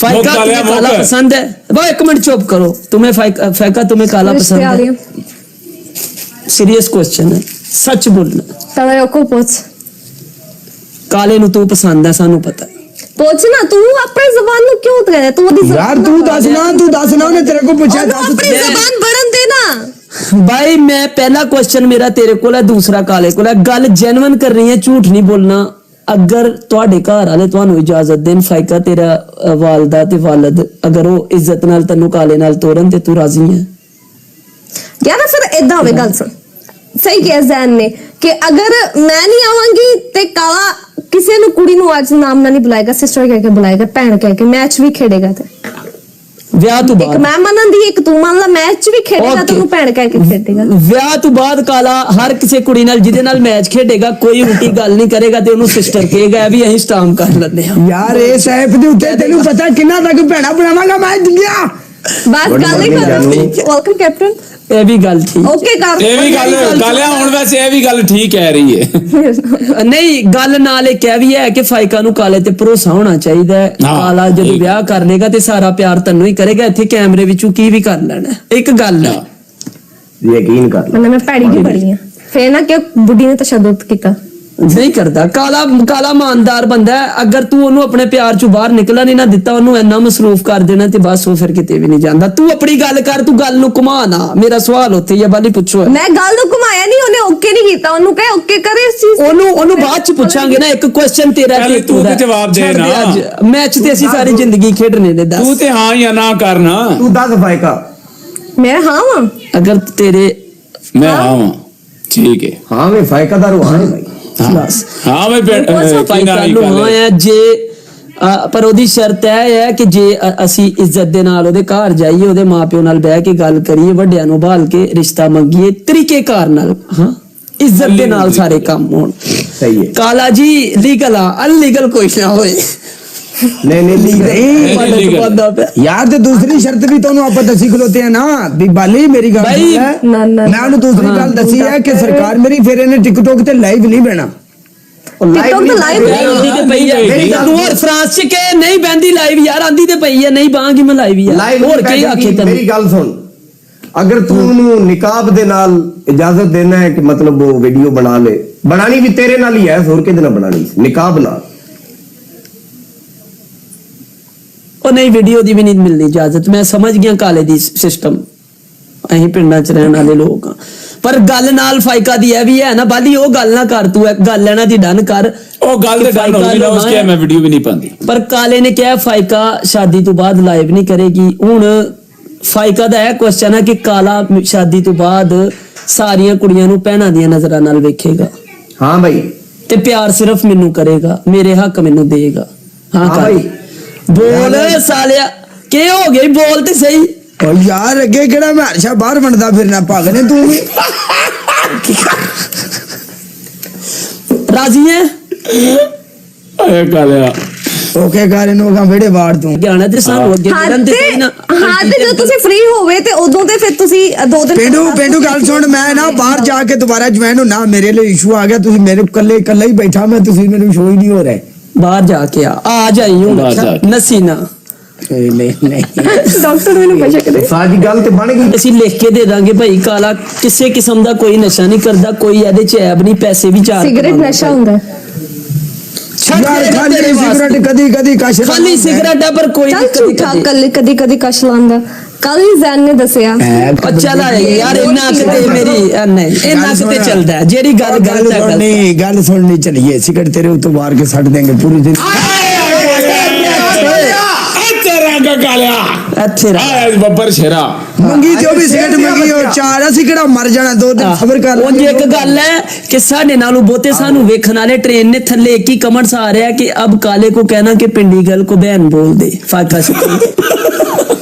फाइका तुम्हें काला पसंद है? वो एक मिनट चुप करो। तुम्हें फाइका तुम्हें काला पसंद है? सीरियस क्वेश्चन है, सच बोलना। काले नु तू पसंद है, सानू पता है। पूछ ना तू अपनी जबान नु क्यों उतरे तू यार तू दस ना ने तेरे को पूछा अपनी जबान बढ़न दे ना भाई। मैं पहला क्वेश्चन मेरा तेरे को है, दूसरा काले को है। गल जेन्युइन कर रही है, झूठ नहीं बोलना। अगर तुहाडे घर वाले तुहानू इजाजत देन, फाइका तेरा वालदा ते वालिद अगर वो इज्जत नाल तन्नू काले नाल तोरन ते तू राजी है? यार फिर इदा होवे, गल सुन, सही किया जैन ने कि अगर मैं नहीं आवांगी ते काला किसी नु कुड़ी नु आज नाम ना नहीं बुलाएगा, सिस्टर कह के बुलाएगा, भैन कह के, मैच भी खेलेगा ते ਵਿਆਹ ਤੋਂ एक ਬਾਅਦ मैं मनन दी एक तू मान ला, मैच भी खेलेगा तो तू भैन कह के खेलेगा। ਵਿਆਹ ਤੋਂ ਬਾਅਦ ਕਾਲਾ ਹਰ ਕਿਸੇ ਕੁੜੀ ਨਾਲ ਜਿਹਦੇ ਨਾਲ ਮੈਚ ਖੇਡੇਗਾ ਕੋਈ ਉਲਟੀ ਗੱਲ ਨਹੀਂ ਕਰੇਗਾ ਤੇ ਉਹਨੂੰ ਸਿਸਟਰ ਕਹੇਗਾ ਵੀ ਅਸੀਂ ਸਟਾਮ ਕਰ ਲੈਂਦੇ ਹਾਂ। ਯਾਰ ਇਹ ਸੈਫ ਦੇ ਉੱਤੇ ਤੈਨੂੰ ਪਤਾ ਕਿੰਨਾ ਤੱਕ ਭੈਣਾ ਬਣਾਵਾਂਗਾ ਮੈਂ ਦੁਨੀਆ। बस गल ही कर। Welcome captain. ਇਹ ਵੀ ਗੱਲ ਠੀਕ ओके कर, ਇਹ ਵੀ ਗੱਲ ਆ। ਹੁਣ ਵੈਸੇ ਇਹ ਵੀ ਗੱਲ ਠੀਕ ਕਹਿ ਰਹੀ ਹੈ। ਨਹੀਂ, ਗੱਲ ਨਾਲ ਇਹ ਕਹਿ ਵੀ ਹੈ ਕਿ ਫਾਇਕਾ ਨੂੰ ਕਾਲੇ ਤੇ ਭਰੋਸਾ ਹੋਣਾ ਚਾਹੀਦਾ ਹੈ। ਕਾਲਾ ਜਦੋਂ ਵਿਆਹ ਕਰ ਲੇਗਾ ਤੇ ਸਾਰਾ ਪਿਆਰ ਤੈਨੂੰ ਹੀ ਕਰੇਗਾ, ਇੱਥੇ ਕੈਮਰੇ ਵਿੱਚੋਂ ਕੀ ਵੀ ਕਰ ਲੈਣਾ। ਇੱਕ ਗੱਲ ਹੈ, ਯਕੀਨ ਕਰ ਲੈ। मैं पैड़ी की पड़ी है फिर ना कि बुढ़ी ने तशद्दुद किया ਨਹੀਂ ਕਰਦਾ। ਕਾਲਾ ਇਮਾਨਦਾਰ ਬੰਦਾ ਹੈ। ਅਗਰ ਤੂੰ ਉਹਨੂੰ ਆਪਣੇ ਪਿਆਰ ਚੋਂ ਬਾਹਰ ਨਿਕਲਣ ਹੀ ਨਾ ਦਿੱਤਾ, ਉਹਨੂੰ ਇੰਨਾ ਮਸਰੂਫ ਕਰ ਦੇਣਾ ਤੇ ਬਸ ਉਹ ਫਿਰ ਕਿਤੇ ਵੀ ਨਹੀਂ ਜਾਂਦਾ। ਤੂੰ ਆਪਣੀ ਗੱਲ ਕਰ, ਤੂੰ ਗੱਲ ਨੂੰ ਘੁਮਾ ਨਾ। ਮੇਰਾ ਸਵਾਲ ਉੱਥੇ ਹੀ ਆ, ਬਾਲੀ ਪੁੱਛੋ। मैं गल नु घुमाया नहीं, ਉਹਨੇ ਓਕੇ ਨਹੀਂ ਕੀਤਾ, ਉਹਨੂੰ ਕਹੇ ਓਕੇ ਕਰੇ ਇਸ ਚੀਜ਼। ਉਹਨੂੰ ਬਾਅਦ ਚ ਪੁੱਛਾਂਗੇ ਨਾ। ਇੱਕ ਕੁਐਸਚਨ ਤੇਰਾ ਪਹਿਲੇ ਤੂੰ ਤੇ ਜਵਾਬ ਦੇ ਨਾ। ਮੈਚ ਤੇ ਅਸੀਂ ਸਾਰੀ ਜ਼ਿੰਦਗੀ ਖੇਡਣੇ ਨੇ। ਦੱਸ ਤੂੰ ਤੇ ਹਾਂ ਜਾਂ ਨਾ ਕਰਨਾ। ਤੂੰ ਦੱਸ ਫਾਇਕਾ। मैं हाँ वां ਅਗਰ ਤੇਰੇ ਮੈਂ ਹਾਂ ਵਾਂ, ਠੀਕ ਹੈ। ਹਾਂ ਵੇ ਫਾਇਕਾ ਦਾ ਰੂਹਾਂ ਹੈ ਭਾਈ। ਹਾਂ ਮੈਂ ਜੇ ਪਰ ਉਹਦੀ ਸ਼ਰਤ ਇਹ ਹੈ ਕਿ ਜੇ ਅਸੀਂ ਇੱਜ਼ਤ ਦੇ ਨਾਲ ਉਹਦੇ ਘਰ ਜਾਈਏ, ਉਹਦੇ ਮਾਪਿਓ ਨਾਲ ਬਹਿ ਕੇ ਗੱਲ ਕਰੀਏ, ਵੱਡਿਆਂ ਨੂੰ ਭਾਲ ਕੇ ਰਿਸ਼ਤਾ ਮੰਗੀਏ ਤਰੀਕੇਕਾਰ ਨਾਲ, ਹਾਂ ਇੱਜ਼ਤ ਦੇ ਨਾਲ ਸਾਰੇ ਕੰਮ ਹੋਣ। ਸਹੀ ਹੈ ਕਾਲਾ ਜੀ, ਲੀਗਲ ਆ, ਅਨਲੀਗਲ ਕੋਈ ਨਾ ਹੋਏ। ਨਹੀਂ यार तो दूसरी शर्त भी तो आप दसी खलोते हैं ना भी बाली मेरी गल है। मैं उन्हें दूसरी गल दसी है कि सरकार मेरी फिर इन्हें टिकटॉक ते लाइव नहीं बहना। टिकटॉक ते लाइव फ्रांस च के नहीं बहंदी लाइव यार, आंदी ते पई है, नहीं बांगी मैं लाइव यार। और की आखे तैनूं मेरी गल सुन, अगर तू उन्हें निकाब दे नाल इजाजत देना है कि मतलब वो वीडियो बना ले, बनानी भी तेरे नाल ही है, होर किहदे नाल बनानी निकाब नाल। ਉਹ ਨਹੀਂ, ਵੀਡੀਓ ਦੀ ਵੀ ਨਹੀਂ ਮਿਲਣੀ ਇਜਾਜ਼ਤ। ਮੈਂ ਸਮਝ ਗਿਆ ਕਾਲੇ ਦੀ ਸਿਸਟਮ, ਅਸੀਂ ਪਿੰਡਾਂ 'ਚ ਰਹਿਣ ਵਾਲੇ ਲੋਕ ਆ। ਪਰ ਗੱਲ ਨਾਲ ਫਾਇਕਾ ਦੀ ਇਹ ਵੀ ਹੈ ਨਾ ਬਾਲੀ, ਉਹ ਗੱਲ ਨਾ ਕਰ ਤੂੰ, ਇੱਕ ਗੱਲ ਲੈਣਾ ਦੀ ਡਨ ਕਰ। ਉਹ ਗੱਲ ਤੇ ਡਨ ਹੋ ਗਈ ਨਾ, ਉਸ ਕੇ ਮੈਂ ਵੀਡੀਓ ਵੀ ਨਹੀਂ ਪਾਉਂਦੀ। ਪਰ ਕਾਲੇ ਨੇ ਕਿਹਾ ਫਾਇਕਾ ਸ਼ਾਦੀ ਤੋਂ ਬਾਅਦ ਲਾਈਵ ਨਹੀਂ ਕਰੇਗੀ। ਹੁਣ ਫਾਇਕਾ ਦਾ ਇਹ ਕੁਐਸਚਨ ਹੈ ਕਿ ਕਾਲਾ ਸ਼ਾਦੀ ਤੋਂ ਬਾਅਦ ਸਾਰੀਆਂ ਕੁੜੀਆਂ ਨੂੰ ਭੈਣਾਂ ਦੀਆਂ ਨਜ਼ਰਾਂ ਨਾਲ ਵੇਖੇਗਾ। ਹਾਂ ਭਾਈ। ਤੇ ਪਿਆਰ ਸਿਰਫ ਮੈਨੂੰ ਕਰੇਗਾ, ਮੇਰੇ ਹੱਕ ਮੈਨੂੰ ਦੇਗਾ। ਹਾਂ ਭਾਈ बोल सालिया के हो गई, बोल ते सही। ओ यार अगे केड़ा मैं हमेशा बाहर बनदा फिरना पागल है तू भी। राजी है? अरे कालिया ओके गारे नो का बेड़े बाहर तू जाना ते सानू अगे मिलन ते सही ना। हां ते जब तुसी फ्री होवे ते उदों ते फिर तुसी 2 दिन पेंडू गल सुन, मैं ना बाहर जाके दोबारा ज्वाइन होना, मेरे लिए इशू आ गया। तुसी मेरे कल्ले ही बैठा, मैं तुसी मेरे शो ही नहीं हो रहा। बाहर जाके आ जाई हूं नसीना। नहीं डॉक्टर मैंने पैसे करे साजी गल ते बन गई। ਅਸੀਂ ਲਿਖ ਕੇ ਦੇ ਦਾਂਗੇ ਭਾਈ ਕਾਲਾ ਕਿਸੇ ਕਿਸਮ ਦਾ ਕੋਈ ਨਸ਼ਾ ਨਹੀਂ ਕਰਦਾ, ਕੋਈ ਇਹਦੇ ਚ ਐਬ ਨਹੀਂ, ਪੈਸੇ ਵੀ ਚਾਰ सिगरेट नशा ਹੁੰਦਾ यार खाली सिगरेट कदी कश खाली सिगरेट है पर कोई ਚੱਲ ਝੂਠਾ ਕਦੀ ਕਸ਼ ਲਾਂਦਾ। ਕੱਲ ਹੀ ਜ਼ੈਨ ਨੇ ਦੱਸਿਆ। ਅੱਛਾ ਲਾ ਯਾਰ ਇੰਨਾ ਕਿਤੇ ਮੇਰੀ ਨਹੀਂ ਇੰਨਾ ਕਿਤੇ ਚੱਲਦਾ ਹੈ। ਜਿਹੜੀ ਗੱਲ ਗਲਤ ਹੈ ਨਹੀਂ ਗੱਲ ਸੁਣਨੀ ਚਲੀਏ, ਸਿਗਰਟ ਤੇਰੇ ਉੱਤੋਂ ਮਾਰ ਕੇ ਛੱਡ ਦੇਂਗੇ ਪੂਰੀ ਦਿਨ। ਬੱਬਰ ਸ਼ੇਰਾ ਮੰਗੀ ਜੋ ਵੀ ਸਿਗਰਟ ਮੰਗੀ ਉਹ ਚਾਰ, ਅਸੀਂ ਕਿਹੜਾ ਮਰ ਜਾਣਾ, 2 ਦਿਨ ਸਬਰ ਕਰ ਲੈ। ਉਂਝ ਇੱਕ ਗੱਲ ਹੈ ਕਿ ਸਾਡੇ ਨਾਲੋਂ ਬਹੁਤੇ ਸਾਨੂੰ ਵੇਖਣ ਵਾਲੇ ਟ੍ਰੇਨ ਨੇ ਥੱਲੇ ਇੱਕ ਹੀ ਕਮੈਂਟਸ ਆ ਰਿਹਾ ਕਿ ਅਬ ਕਾਲੇ को कहना कि पिंडी गर्ल को बहन बोल दे। फाका से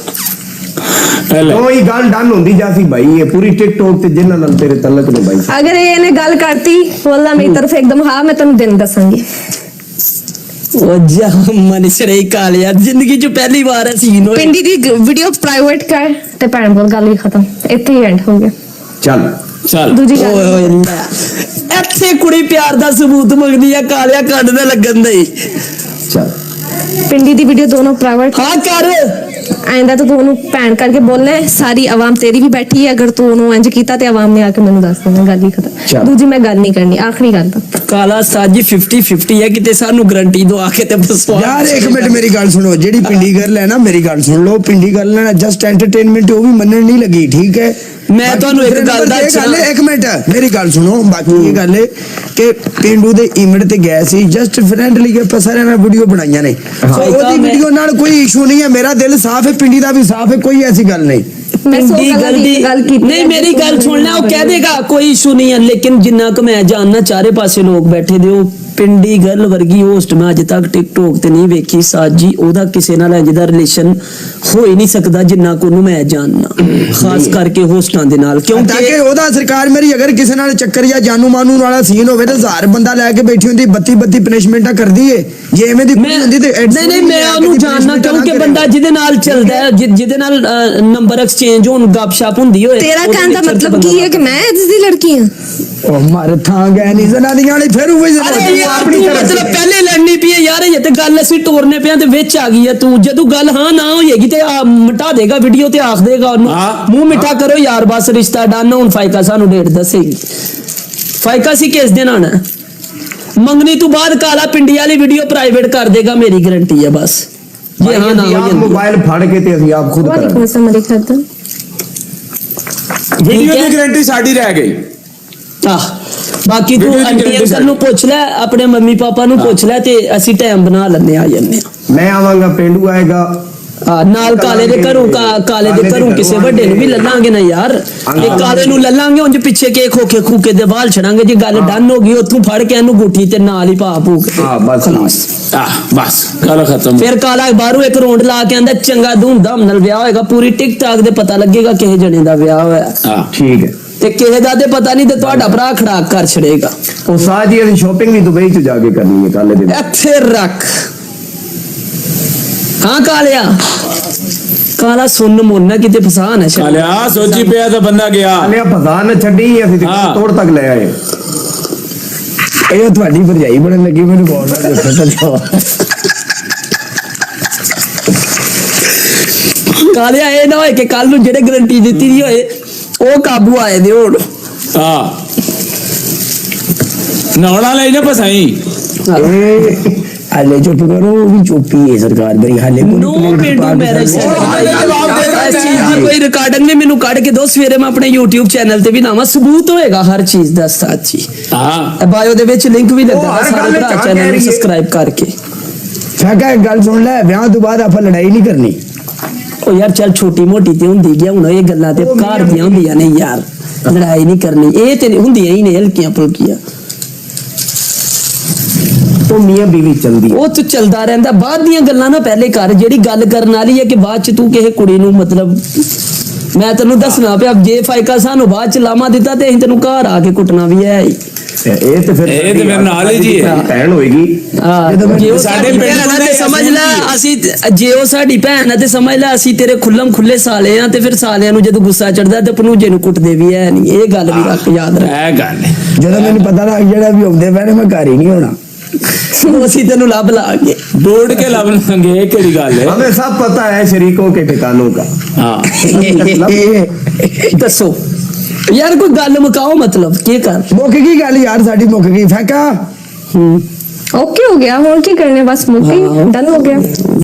कोई गल डन होंदी जासी भाई, ये पूरी टिकटॉक ते जिन्ना नाल तेरे तलक ने भाई। अगर ये ने गल करती वल्ला मेरी तरफ एकदम हां, मैं तन्नू दिन दसांगी। ओ जा मन सड़े कालिया, जिंदगी च पहली बार है सीन होए। पिंडी दी वीडियो प्राइवेट कर ते भैन बोल गल ही खत्म, इत्थे ही एंड हो गया। चल दूजी गल ਓਏ ਲੈ ਇੱਥੇ ਕੁੜੀ ਪਿਆਰ ਦਾ ਸਬੂਤ ਮੰਗਦੀ ਆ, ਕਾਲਿਆ ਕੱਢ ਦੇ ਲੱਗਣ ਦੇ। चल पिंडी दी वीडियो दोनों प्राइवेट ਹਾਂ ਕਰ आइंदा तो तू ਉਹਨੂੰ ਭੈਣ ਕਰਕੇ ਬੋਲਣਾ ਹੈ। ਸਾਰੀ ਆਵਾਮ ਤੇਰੀ ਵੀ ਬੈਠੀ ਹੈ, ਅਗਰ ਤੂੰ ਉਹਨੂੰ ਇੰਜ ਕੀਤਾ ਤੇ ਆਵਾਮ ਨੇ ਆ ਕੇ ਮੈਨੂੰ ਦੱਸ ਦੇਣਾ, ਗੱਲ ਹੀ ਖਤਮ। ਚੱਲ। ਦੂਜੀ ਮੈਂ ਗੱਲ ਨਹੀਂ ਕਰਨੀ, ਆਖਰੀ ਗੱਲ ਤਾਂ ਕਾਲਾ ਸਾਜੀ 50-50 ਹੈ, ਕਿਤੇ ਸਾਨੂੰ ਗਰੰਟੀ ਦੋ ਆ ਕੇ ਤੇ ਬਸਵਾ ਯਾਰ ਇੱਕ ਮਿੰਟ ਮੇਰੀ ਗੱਲ ਸੁਣੋ, ਜਿਹੜੀ ਪਿੰਡੀ ਗਰਲ ਹੈ ਨਾ, ਮੇਰੀ ਗੱਲ ਸੁਣ ਲਓ, ਪਿੰਡੀ ਗਰਲ ਹੈ ਨਾ ਜਸਟ ਐਂਟਰਟੇਨਮੈਂਟ, ਉਹ ਵੀ ਮੰਨਣ ਨਹੀਂ ਲੱਗੀ, ਠੀਕ ਹੈ। ਮੈਂ ਬਾਕੀ ਤੁਹਾਨੂੰ ਇੱਕ ਦੂਸਰੇ ਗੱਲ ਨੰਬਰ ਤੇ ਇਹ ਦੱਸਣਾ। ਇੱਕ ਮਿੰਟ ਮੇਰੀ ਗੱਲ ਸੁਣੋ, ਬਾਕੀ ਇਹ ਗੱਲ ਹੈ ਕਿ ਪਿੰਡੂ ਦੇ ਇਮੇਜ ਤੇ ਗਏ ਸੀ ਜਸਟ ਫਰੈਂਡਲੀ ਕੇ ਸਾਰਿਆਂ ਨੇ ਵੀਡੀਓ ਬਣਾਈਆਂ ਨੇ, ਸੋ ਉਹਦੀ ਵੀਡੀਓ ਨਾਲ ਕੋਈ ਇਸ਼ੂ ਨਹੀਂ ਹੈ, ਮੇਰਾ ਦਿਲ ਸਾਫ਼ ਹੈ, ਪਿੰਡੀ ਦਾ ਵੀ ਸਾਫ਼ ਹੈ, ਕੋਈ ਐਸੀ ਗੱਲ ਨਹੀਂ। ਮੈਂ ਸੌ ਪਿੰਡੀ ਗੱਲਾਂ ਦੀ ਗੱਲ ਕੀਤੀ ਨਹੀਂ, ਹੈ, ਮੇਰੀ ਗੱਲ ਸੁਣ ਲੈ, ਉਹ ਕਹਿ ਦੇਗਾ ਕੋਈ ਇਸ਼ੂ ਨਹੀਂ ਹੈ, ਲੇਕਿਨ ਜਿੰਨਾ ਕੁ ਮੈਂ ਜਾਣਨਾ ਚਾਰੇ ਪਾਸੇ ਲੋਕ ਬੈਠੇ ਦੇ, ਉਹ ਪਿੰਡੀ ਗਰਲ ਵਰਗੀ ਹੋਸਟ ਮੈਂ ਅਜੇ ਤੱਕ ਟਿਕਟੋਕ ਤੇ ਨਹੀਂ ਵੇਖੀ। ਸਾਜੀ ਉਹਦਾ ਕਿਸੇ ਨਾਲ ਇੰਜ ਦਾ ਰਿਲੇਸ਼ਨ ਹੋ ਹੀ ਨਹੀਂ ਸਕਦਾ ਜਿੰਨਾ ਕੋ ਨੂੰ ਮੈਂ ਜਾਣਨਾ, ਖਾਸ ਕਰਕੇ ਹੋਸਟਾਂ ਦੇ ਨਾਲ, ਤਾਂ ਕਿਉਂਕਿ ਕਿ ਉਹਦਾ ਸਰਕਾਰ ਮੇਰੀ ਅਗਰ ਕਿਸੇ ਨਾਲ ਚੱਕਰ ਜਾਂ ਜਾਨੂ ਮਾਨੂ ਵਾਲਾ ਸੀਨ ਹੋਵੇ ਤਾਂ 1000 ਬੰਦਾ ਲੈ ਕੇ ਬੈਠੀ ਹੁੰਦੀ, 32 ਪਨਿਸ਼ਮੈਂਟਾਂ ਕਰਦੀ ਏ, ਜੇ ਐਵੇਂ ਦੀ ਕੁੜੀ ਹੁੰਦੀ ਤੇ ਨਹੀਂ ਮੈਂ ਉਹਨੂੰ ਜਾਣਨਾ, ਕਿਉਂਕਿ ਬੰਦਾ ਜਿਹਦੇ ਨਾਲ ਚੱਲਦਾ ਹੈ, ਜਿਹਦੇ ਨਾਲ ਨੰਬਰ ਐਕਸਚੇਂਜ ਹੋਣ, ਗੱਪਸ਼ਪ ਹੁੰਦੀ ਹੋਏ, ਤੇਰਾ ਉਹਦੇ ਕਹਿਣ ਦਾ ਵਿੱਚ ਮਤਲਬ ਬੰਦਾ ਕੀ ਹੈ ਕਿ ਮੈਂ ਇਸ ਦੀ ਲੜਕੀ ਹਾਂ? ਉਹ ਮਰ ਥਾਂ ਗਏ ਨਹੀਂ ਜ਼ਨਾਨੀਆਂ ਵਾਲੀ ਫਿਰ ਉਹ ਅਰੇ ਯਾਰ ਤੂੰ ਮਤਲਬ ਪਹਿਲੇ ਲੜਨੀ ਪਈ ਹੈ ਯਾਰ, ਇਹ ਤੇ ਗੱਲ ਅਸੀਂ ਟੋਰਨੇ ਪਿਆ ਤੇ ਵਿੱਚ ਆ ਗਈ ਹੈ ਤੂੰ। ਜਦੋਂ ਗੱਲ ਹਾਂ ਨਾ ਹੋਏਗੀ ਤੇ ਮਿਟਾ ਦੇਗਾ ਵੀਡੀਓ ਤੇ ਆਖ ਦੇਗਾ ਉਹਨੂੰ, ਮੂੰਹ ਮਿੱਠਾ ਕਰੋ ਯਾਰ, ਬਸ ਰਿਸ਼ਤਾ ਡਨ। ਹੁਣ ਫਾਇਕਾ ਸਾਨੂੰ ਡੇਟ ਦੱਸੇਗੀ, ਫਾਇਕਾ ਸੀ ਕਿਸ ਦਿਨ ਆਣਾ, ਮੰਗਣੀ ਤੋਂ ਬਾਅਦ ਕਾਲਾ ਪਿੰਡੀ ਵਾਲੀ ਵੀਡੀਓ ਪ੍ਰਾਈਵੇਟ ਕਰ ਦੇਗਾ, ਮੇਰੀ ਗਾਰੰਟੀ ਹੈ ਬਸ। ਜੇ ਹਾਂ ਨਾ ਆਪ ਹੋਈ ਮੋਬਾਈਲ ਫੜ ਕੇ ਤੇ ਅਸੀਂ ਆਪ ਖੁਦ ਵਾਲੇਕੁਮ ਕਰਾਂਗੇ। अस्सलाम अलैकुम। ਵੀਡੀਓ ਦੀ ਗਾਰੰਟੀ ਸਾਡੀ ਰਹਿ ਗਈ। ਆਹ ਬਾਕੀ ਤੂੰ ਵੀਡੀਓ ਦੀ ਆਂਟੀ guarantee ਅੰਕਲ ਨੂੰ ਪੁੱਛ ਲੈ, ਆਪਣੇ ਮੰਮੀ ਪਾਪਾ ਨੂੰ ਪੁੱਛ ਲੈ, ਤੇ ਅਸੀਂ ਟਾਈਮ ਬਣਾ ਲੈਂਦੇ ਆ ਜਾਂਦੇ ਆ। ਮੈਂ ਆਵਾਂਗਾ, ਪਿੰਡੂ ਆਏਗਾ, ਨਾਲ ਕਾਲੇ ਦੇ ਘਰੋਂ ਕਾਲੇ ਦੇ ਘਰੋਂ ਕਿਸੇ ਵੱਡੇ ਨੂੰ ਵੀ ਲੱਲਾਂਗੇ ਨਾ ਯਾਰ, ਇਹ ਕਾਲੇ ਨੂੰ ਲੱਲਾਂਗੇ, ਉਂਝ ਪਿੱਛੇ ਕੇ ਖੋਖੇ ਖੂਕੇ ਦੇ ਬਾਲ ਛੜਾਂਗੇ। ਜੇ ਗੱਲ ਡਨ ਹੋ ਗਈ ਉੱਥੋਂ ਫੜ ਕੇ ਇਹਨੂੰ ਗੁੱਠੀ ਤੇ ਨਾਲ ਹੀ ਪਾ ਪੂ ਕੇ ਹਾਂ ਬਸ ਖਲਾਸ। ਬਸ ਗੱਲ ਖਤਮ। ਫਿਰ ਕਾਲਾ ਬਾਹਰੋਂ ਇੱਕ ਰੌਂਡ ਲਾ ਕੇ ਆਂਦਾ ਚੰਗਾ ਧੂਮਧਾਮ ਨਾਲ ਵਿਆਹ ਹੋਏਗਾ, ਪੂਰੀ ਟਿਕਟਾਕ ਦੇ ਪਤਾ ਲੱਗੇਗਾ ਕਿਸੇ ਜਣੇ ਦਾ ਵਿਆਹ ਹੋਇਆ, ਹਾਂ ਠੀਕ ਹੈ। ਤੇ ਕਿਸੇ ਦਾ ਤੇ ਪਤਾ ਨਹੀਂ, ਤੇ ਤੁਹਾਡਾ ਭਰਾ ਖੜਾਕ ਕਰ ਛੜੇਗਾ। ਉਹ ਸਾਜੀ ਅਸੀਂ ਸ਼ਾਪਿੰਗ ਵੀ ਦੁਬਈ ਚ ਜਾ ਕੇ ਕਰਨੀ ਹੈ ਕੱਲ ਦੇ। ਇੱਥੇ ਰੱਖ, ਹਾਂ ਕਾਲਿਆ, ਕਾਲਾ ਸੁਣ ਮੁੰਨਾ ਕਿਤੇ ਫਸਾ ਨਾ ਛੱਡ। ਕਾਲਿਆ ਸੋਚੀ ਪਿਆ ਤਾਂ ਬੰਦਾ ਗਿਆ। ਆਲਿਆ ਪਤਾ ਨਾ ਛੱਡੀ, ਅਸੀਂ ਤੇ ਹਾਂ। ਤੋੜ ਤੱਕ ਲੈ ਆਏ। ਇਹ ਤੁਹਾਡੀ ਭਰਜਾਈ ਬਣਨ ਲੱਗੀ, ਮੈਨੂੰ ਬੋਲਣਾ ਦੱਸੋ। ਕਾਲਿਆ ਇਹ ਨਾ ਹੋਏ ਕਿ ਕੱਲ ਨੂੰ ਜਿਹੜੇ ਗਰੰਟੀ ਦਿੱਤੀ ਦੀ ਹੋਏ ਉਹ ਕਾਬੂ ਆਏ ਦੇ ਹੋਣ। ਹਾਂ ਨੌਣਾ ਲੈ ਨਾ ਫਸਾਈ। ਇਹ ਹਾਲੇ ਚੁੱਪ ਕਰੋ, ਉਹ ਵੀ ਚੁੱਪੀ ਹੈ ਸਰਕਾਰ ਮੇਰੀ, ਹਾਲੇ ਨੋ ਪਿੰਡੂ ਮੈਰਿਜ ਕੋਈ ਰਿਕਾਰਡਿੰਗ ਨੇ ਮੈਨੂੰ ਕੱਢ ਕੇ ਦੋ, ਸਵੇਰੇ ਮੈਂ ਆਪਣੇ YouTube ਚੈਨਲ ਤੇ ਵੀ ਲਾਵਾਂ, ਸਬੂਤ ਹੋਏਗਾ ਹਰ ਚੀਜ਼ ਦਾ ਸੱਚੀ। ਹਾਂ ਬਾਇਓ ਦੇ ਵਿੱਚ ਲਿੰਕ ਵੀ ਲੱਗਾ, ਹਰ ਸਾਰੇ ਗੱਲ ਭਰਾ ਚ ਚੈਨਲ ਕਹਿ ਨੂੰ ਰਹੀ ਹੈ। ਸਬਸਕ੍ਰਾਈਬ ਕਰਕੇ। ਫਾਕਾ ਇੱਕ ਗੱਲ ਸੁਣ ਲੈ, ਵਿਆਹ ਤੋਂ ਬਾਅਦ ਆਪਾਂ ਲੜਾਈ ਨਹੀਂ ਕਰਨੀ। ਉਹ ਯਾਰ ਚੱਲ ਛੋਟੀ ਮੋਟੀ ਤੇ ਹੁੰਦੀ ਗਿਆ, ਹੁਣ ਇਹ ਗੱਲਾਂ ਤੇ ਘਰ ਦੀਆਂ ਹੁੰਦੀਆਂ ਨੇ ਯਾਰ, ਲੜਾਈ ਨਹੀਂ ਕਰਨੀ, ਇਹ ਤੇ ਹੁੰਦੀਆਂ ਹੀ ਨੇ ਹਲਕੀਆਂ ਫੁਲਕੀਆਂ, ਉਹ ਮੀਆਂ ਬੀਵੀ ਚਲਦੀ ਹੈ। ਉਹ ਤੂੰ ਚੱਲਦਾ ਰਹਿੰਦਾ। ਬਾਅਦ ਦੀਆਂ ਗੱਲਾਂ ਨਾ ਪਹਿਲੇ ਕਰ, ਜਿਹੜੀ ਗੱਲ ਕਰਨ ਵਾਲੀ ਹੈ ਕਿ ਬਾਅਦ ਚ ਤੂੰ ਕਿਸੇ ਕੁੜੀ ਨੂੰ ਮਤਲਬ, ਮੈਂ ਤੈਨੂੰ ਦੱਸਣਾ ਪਿਆ, ਜੇ ਫਾਇਕਾ ਸਾਨੂੰ ਬਾਅਦ ਚ ਲਾਮਾ ਦਿੱਤਾ ਤੇ ਅਸੀਂ ਤੈਨੂੰ ਘਰ ਆ ਕੇ ਕੁੱਟਣਾ ਵੀ ਹੈ ਹੀ। ਇਹ ਤੇ ਫਿਰ ਨਾਲ ਹੀ ਜੀ ਹੈ। ਭੈਣ ਹੋਏਗੀ। ਜੇ ਉਹ ਸਾਡੇ ਸਾਡੀ ਪਿੰਡ ਭੈਣ ਆ ਨੂੰ ਤੇ ਸਮਝ ਲੈ, ਅਸੀਂ ਅਸੀਂ ਜੇ ਉਹ ਸਾਡੀ ਭੈਣ ਆ ਤੇ ਸਮਝ ਲੈ ਅਸੀਂ ਤੇਰੇ ਖੁੱਲਮ ਖੁੱਲੇ ਸਾਲੇ ਆ, ਤੇ ਫਿਰ ਸਾਲਿਆਂ ਨੂੰ ਜਦੋਂ ਗੁੱਸਾ ਚੜਦਾ ਤੇ ਭਣੂਜੇ ਨੂੰ ਕੁੱਟਦੇ ਵੀ ਹੈ ਨਹੀਂ। ਇਹ ਗੱਲ ਵੀ ਰੱਖ, ਯਾਦ ਰੱਖ। ਇਹ ਗੱਲ ਹੈ। ਜਦੋਂ ਮੈਨੂੰ ਪਤਾ ਲੱਗ ਜਿਹੜਾ ਵੀ ਆਉਂਦੇ ਪੈਣੇ ਮੈਂ ਘਰ ਹੀ ਨਹੀਂ ਹੋਣਾ। ਉਹ ਅਸੀਂ ਤੈਨੂੰ ਲੱਭ ਲਾਂਗੇ। ढूंढ के लब लेंगे, ये केड़ी गल है। हमें सब पता है शरीकों के ठिकानों का। हाँ ਦੱਸੋ ਯਾਰ, ਕੋਈ ਗੱਲ ਮੁਕਾਓ, ਮਤਲਬ ਕੀ ਕਰ। ਮੁੱਕ ਗਈ ਗੱਲ ਯਾਰ, ਸਾਡੀ ਮੁੱਕ ਗਈ। ਫਾਕਾ ओके हो गया, और की करने, बस मुक्की डन हो गया।